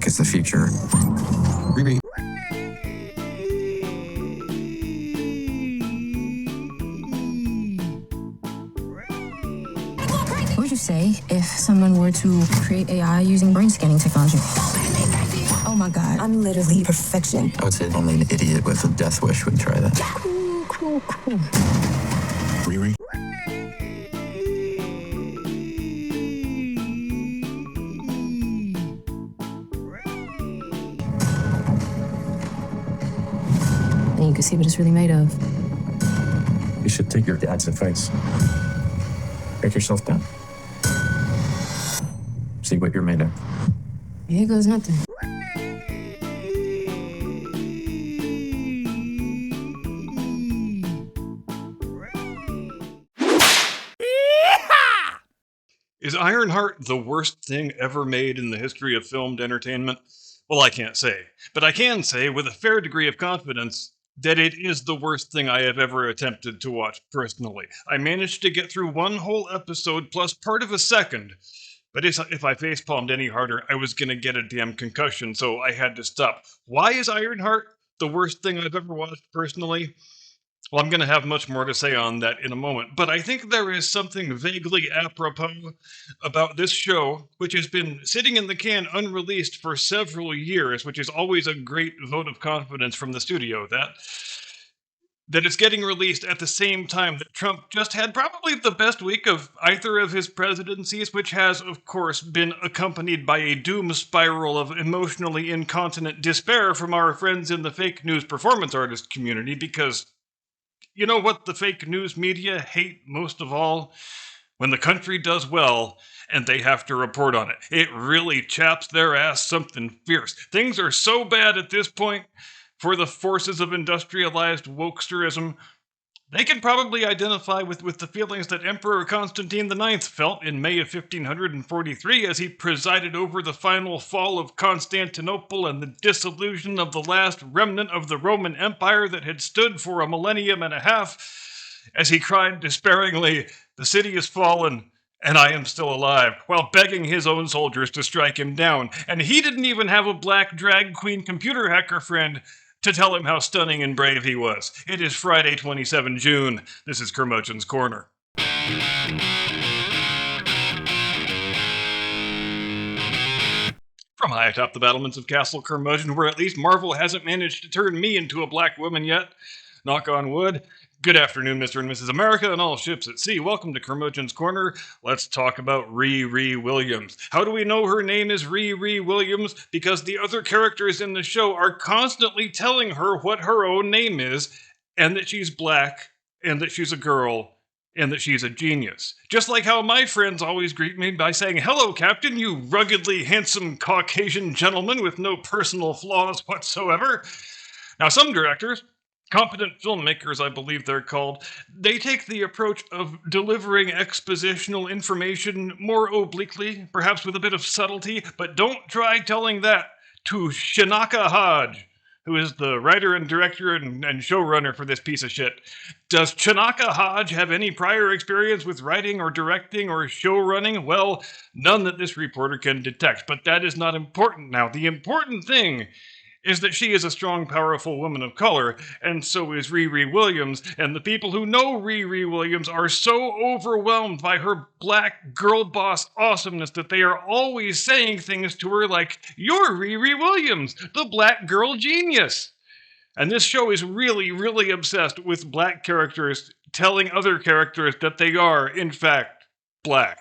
tech is the future. Riri. What would you say if someone were to create AI using brain scanning technology? Oh my God, I'm literally perfection. I would say only an idiot with a death wish would try that. Cool. Riri. And you can see what it's really made of. You should take your dad's advice. Break yourself down. See what you're made of. Here goes nothing. Is Ironheart the worst thing ever made in the history of filmed entertainment? Well, I can't say. But I can say, with a fair degree of confidence, that it is the worst thing I have ever attempted to watch personally. I managed to get through one whole episode plus part of a second, but if I facepalmed any harder, I was going to get a damn concussion, so I had to stop. Why is Ironheart the worst thing I've ever watched personally? Well, I'm going to have much more to say on that in a moment, but I think there is something vaguely apropos about this show, which has been sitting in the can unreleased for several years, which is always a great vote of confidence from the studio, that it's getting released at the same time that Trump just had probably the best week of either of his presidencies, which has, of course, been accompanied by a doom spiral of emotionally incontinent despair from our friends in the fake news performance artist community, because you know what the fake news media hate most of all? When the country does well and they have to report on it. It really chaps their ass something fierce. Things are so bad at this point for the forces of industrialized wokesterism, they can probably identify with the feelings that Emperor Constantine IX felt in May of 1543 as he presided over the final fall of Constantinople and the dissolution of the last remnant of the Roman Empire that had stood for a millennium and a half, as he cried despairingly, "The city is fallen, and I am still alive," while begging his own soldiers to strike him down. And he didn't even have a black drag queen computer hacker friend to tell him how stunning and brave he was. It is Friday, 27 June. This is Curmudgeon's Corner. From high atop the battlements of Castle Curmudgeon, where at least Marvel hasn't managed to turn me into a black woman yet, knock on wood. Good afternoon, Mr. and Mrs. America and all ships at sea. Welcome to Curmudgeon's Corner. Let's talk about Riri Williams. How do we know her name is Riri Williams? Because the other characters in the show are constantly telling her what her own name is, and that she's black, and that she's a girl, and that she's a genius. Just like how my friends always greet me by saying, "Hello, Captain, you ruggedly handsome Caucasian gentleman with no personal flaws whatsoever." Now, some directors, competent filmmakers, I believe they're called, they take the approach of delivering expositional information more obliquely, perhaps with a bit of subtlety, but don't try telling that to Shanaka Hodge, who is the writer and director and showrunner for this piece of shit. Does Shanaka Hodge have any prior experience with writing or directing or showrunning? Well, none that this reporter can detect, but that is not important now. The important thing is that she is a strong, powerful woman of color, and so is Riri Williams, and the people who know Riri Williams are so overwhelmed by her black girl boss awesomeness that they are always saying things to her like, "You're Riri Williams, the black girl genius." And this show is really, really obsessed with black characters telling other characters that they are, in fact, black.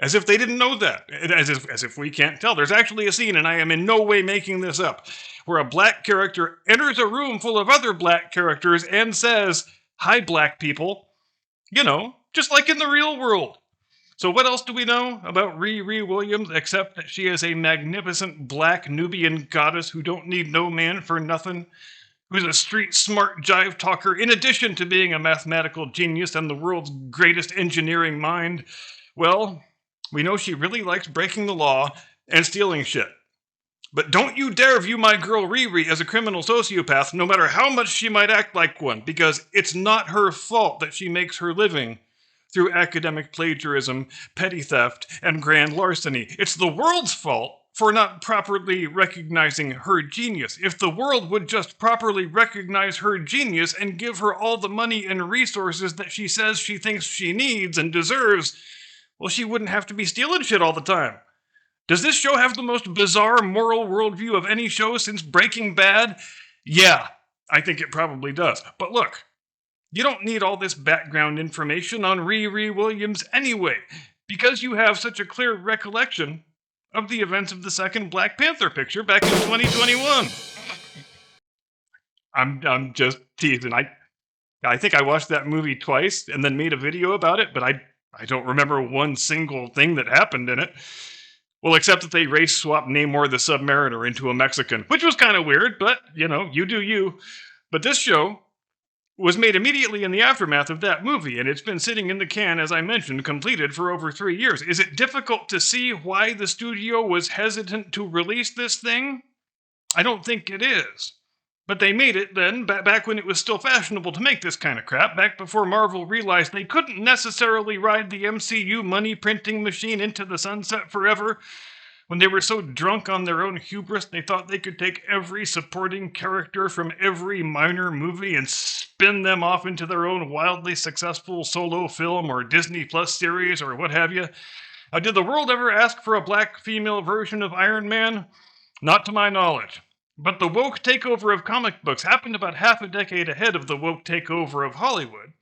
As if they didn't know that. As if we can't tell. There's actually a scene, and I am in no way making this up, where a black character enters a room full of other black characters and says, "Hi, black people." You know, just like in the real world. So what else do we know about Riri Williams, except that she is a magnificent black Nubian goddess who don't need no man for nothing, who's a street smart jive talker, in addition to being a mathematical genius and the world's greatest engineering mind? Well, we know she really likes breaking the law and stealing shit. But don't you dare view my girl Riri as a criminal sociopath, no matter how much she might act like one, because it's not her fault that she makes her living through academic plagiarism, petty theft, and grand larceny. It's the world's fault for not properly recognizing her genius. If the world would just properly recognize her genius and give her all the money and resources that she says she thinks she needs and deserves, well, she wouldn't have to be stealing shit all the time. Does this show have the most bizarre moral worldview of any show since Breaking Bad? Yeah, I think it probably does. But look, you don't need all this background information on Riri Williams anyway, because you have such a clear recollection of the events of the second Black Panther picture back in 2021. I'm just teasing. I think I watched that movie twice and then made a video about it, but I don't remember one single thing that happened in it. Well, except that they race swapped Namor the Submariner into a Mexican, which was kind of weird, but, you know, you do you. But this show was made immediately in the aftermath of that movie, and it's been sitting in the can, as I mentioned, completed for over 3 years. Is it difficult to see why the studio was hesitant to release this thing? I don't think it is. But they made it then, back when it was still fashionable to make this kind of crap, back before Marvel realized they couldn't necessarily ride the MCU money-printing machine into the sunset forever. When they were so drunk on their own hubris, they thought they could take every supporting character from every minor movie and spin them off into their own wildly successful solo film or Disney Plus series or what have you. Now, did the world ever ask for a black female version of Iron Man? Not to my knowledge. But the woke takeover of comic books happened about half a decade ahead of the woke takeover of Hollywood.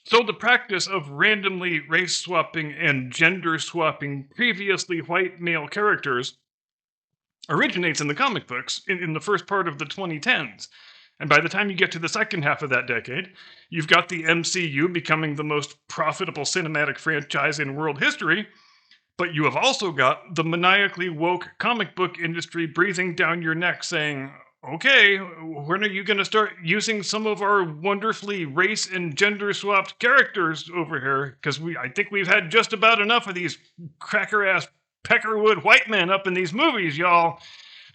So the practice of randomly race-swapping and gender-swapping previously white male characters originates in the comic books in the first part of the 2010s. And by the time you get to the second half of that decade, you've got the MCU becoming the most profitable cinematic franchise in world history, but you have also got the maniacally woke comic book industry breathing down your neck saying, okay, when are you going to start using some of our wonderfully race and gender swapped characters over here? Because I think we've had just about enough of these cracker-ass Peckerwood white men up in these movies, y'all.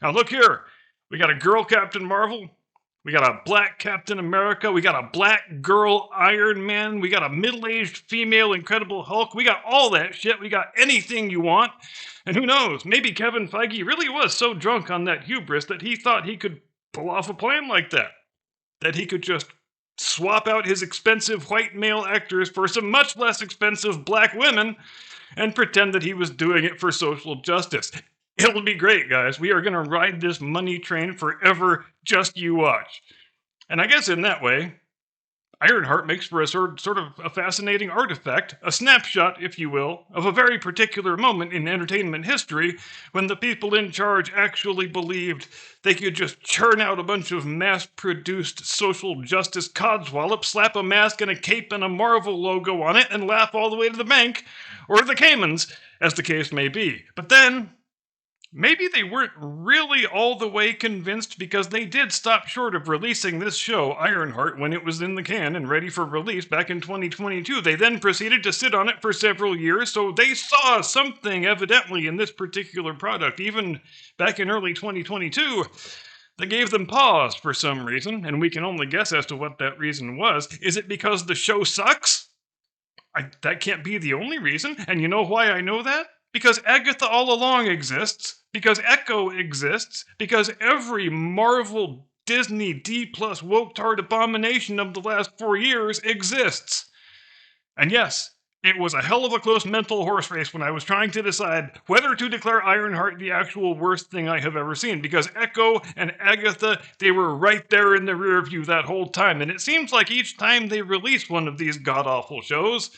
Now look here, we got a girl Captain Marvel, we got a black Captain America, we got a black girl Iron Man, we got a middle-aged female Incredible Hulk, we got all that shit, we got anything you want. And who knows, maybe Kevin Feige really was so drunk on that hubris that he thought he could pull off a plan like that. That he could just swap out his expensive white male actors for some much less expensive black women and pretend that he was doing it for social justice. It'll be great, guys. We are going to ride this money train forever, just you watch. And I guess in that way, Ironheart makes for a sort of a fascinating artifact, a snapshot, if you will, of a very particular moment in entertainment history when the people in charge actually believed they could just churn out a bunch of mass-produced social justice codswallop, slap a mask and a cape and a Marvel logo on it, and laugh all the way to the bank, or the Caymans, as the case may be. But then, maybe they weren't really all the way convinced because they did stop short of releasing this show, Ironheart, when it was in the can and ready for release back in 2022. They then proceeded to sit on it for several years, so they saw something evidently in this particular product, even back in early 2022, that gave them pause for some reason, and we can only guess as to what that reason was. Is it because the show sucks? That can't be the only reason, and you know why I know that? Because Agatha all along exists, because Echo exists, because every Marvel, Disney, D+ woke-tard abomination of the last 4 years exists. And yes, it was a hell of a close mental horse race when I was trying to decide whether to declare Ironheart the actual worst thing I have ever seen, because Echo and Agatha, they were right there in the rear view that whole time, and it seems like each time they release one of these god-awful shows,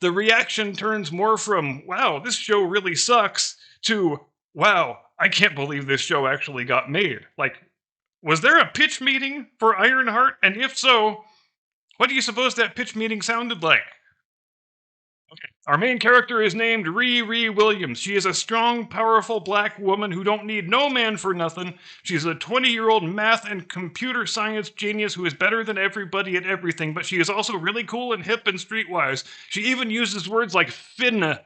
the reaction turns more from, wow, this show really sucks, to, wow, I can't believe this show actually got made. Like, was there a pitch meeting for Ironheart? And if so, what do you suppose that pitch meeting sounded like? Okay. Our main character is named Riri Williams. She is a strong, powerful black woman who don't need no man for nothing. She's a 20-year-old math and computer science genius who is better than everybody at everything, but she is also really cool and hip and streetwise. She even uses words like finna.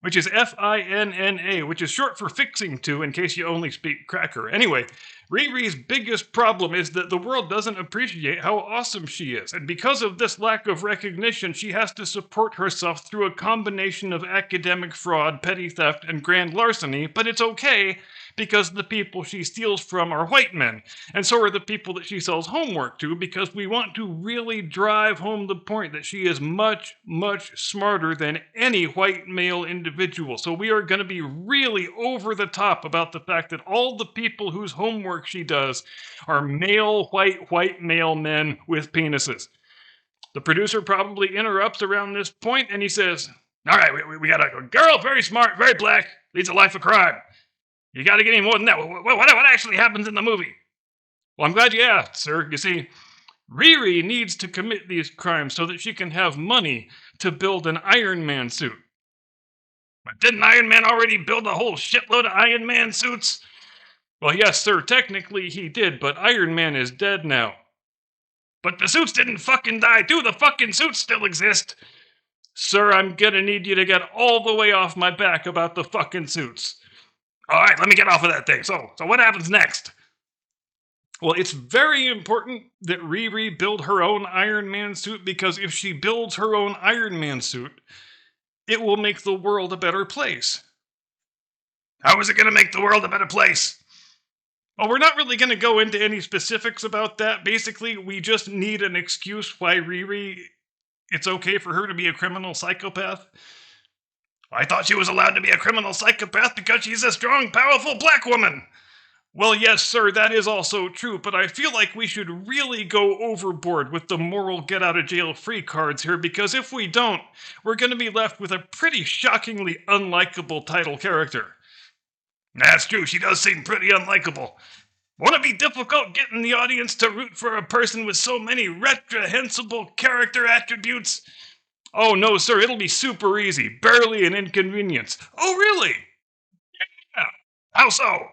which is F-I-N-N-A, which is short for fixing to in case you only speak cracker. Anyway, Riri's biggest problem is that the world doesn't appreciate how awesome she is, and because of this lack of recognition, she has to support herself through a combination of academic fraud, petty theft, and grand larceny, but it's okay because the people she steals from are white men, and so are the people that she sells homework to, because we want to really drive home the point that she is much, much smarter than any white male individual. So we are going to be really over the top about the fact that all the people whose homework she does are male, white male men with penises. The producer probably interrupts around this point, and he says, all right, we got a girl, very smart, very black, leads a life of crime. You got to get any more than that. What actually happens in the movie? Well, I'm glad you asked, sir. You see, Riri needs to commit these crimes so that she can have money to build an Iron Man suit. But didn't Iron Man already build a whole shitload of Iron Man suits? Well, yes, sir, technically he did, but Iron Man is dead now. But the suits didn't fucking die, too. The fucking suits still exist. Sir, I'm gonna need you to get all the way off my back about the fucking suits. All right, let me get off of that thing. So what happens next? Well, it's very important that Riri build her own Iron Man suit, because if she builds her own Iron Man suit, it will make the world a better place. How is it going to make the world a better place? Well, we're not really going to go into any specifics about that. Basically, we just need an excuse why Riri, it's okay for her to be a criminal psychopath. I thought she was allowed to be a criminal psychopath because she's a strong, powerful black woman. Well, yes, sir, that is also true, but I feel like we should really go overboard with the moral get-out-of-jail-free cards here, because if we don't, we're going to be left with a pretty shockingly unlikable title character. That's true, she does seem pretty unlikable. Won't it be difficult getting the audience to root for a person with so many reprehensible character attributes? Oh, no, sir, it'll be super easy. Barely an inconvenience. Oh, really? Yeah. How so?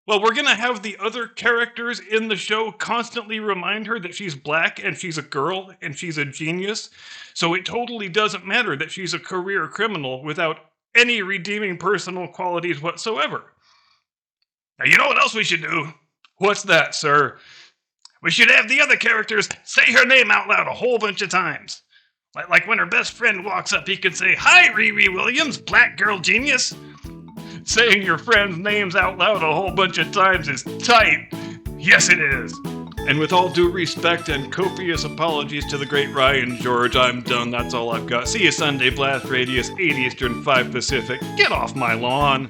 Well, we're going to have the other characters in the show constantly remind her that she's black and she's a girl and she's a genius. So it totally doesn't matter that she's a career criminal without any redeeming personal qualities whatsoever. Now, you know what else we should do? What's that, sir? We should have the other characters say her name out loud a whole bunch of times. Like when her best friend walks up, he could say, "Hi, Riri Williams, black girl genius." Saying your friends' names out loud a whole bunch of times is tight. Yes, it is. And with all due respect and copious apologies to the great Ryan George, I'm done. That's all I've got. See you Sunday, Blast Radius, 8 Eastern, 5 Pacific. Get off my lawn.